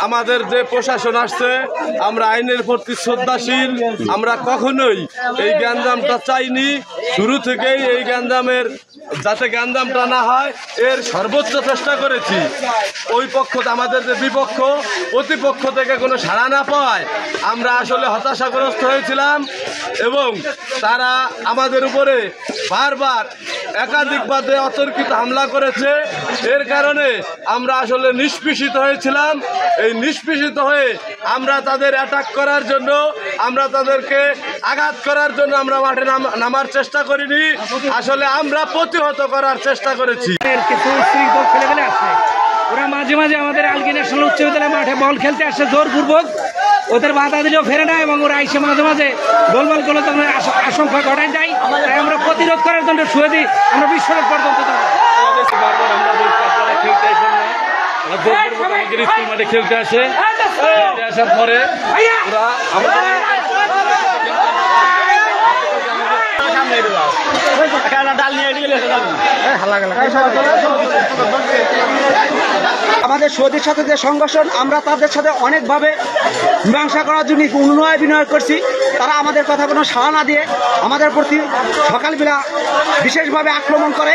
আমাদের যে প্রশাসন আসছে আমরা আইনের প্রতি শ্রদ্ধাশীল। আমরা কখনোই এই গ্যাঞ্জামটা চাইনি। শুরু থেকেই এই গ্যাঞ্জামের যাতে গ্যাঞ্জামটা না হয় এর সর্বোচ্চ চেষ্টা করেছি। ওই পক্ষ আমাদের যে বিপক্ষ প্রতিপক্ষ থেকে কোনো সাড়া না পাওয়ায় আমরা আসলে হতাশাগ্রস্ত হয়েছিলাম এবং তারা আমাদের উপরে বারবার একাধিকবারে অতর্কিত হামলা করেছে। এর কারণে আমরা আসলে নিষ্পেষিত হয়েছিলাম। এই নিষ্পেষিত হয়ে আমরা তাদের অ্যাটাক করার জন্য আমরা তাদেরকে আঘাত করার জন্য আমরা মাঠে নামার চেষ্টা করিনি। আসলে আমরা প্রতিহত করার চেষ্টা করেছি। কিছু শৃঙ্খল ছেলেপেলে আছে, ওরা মাঝে মাঝে আমাদের আলগী ন্যাশনাল উচ্চ বিদ্যালয়ে মাঠে বল খেলতে আসে জোরপূর্বক। ওদের বাধা দিলেও ফেরে না এবং ওরা এসে মাঝে মাঝে গোলমাল করলে তখন আশঙ্কা ঘটায় যায়। তাই আমরা প্রতিরোধ করার জন্য শুয়ে দিই আমরা বিশ্বরোধ পর্যন্ত মাঠে খেলতে আসে, আসার পরে ওরা আমাদের সৌদির সাথে যে সংঘর্ষণ আমরা তাদের সাথে অনেকভাবে মীমাংসা করার জন্য উন্নয় বিনয় করছি। তারা আমাদের কথা কোনো সাড়া না দিয়ে আমাদের প্রতি সকালবেলা বিশেষভাবে আক্রমণ করে।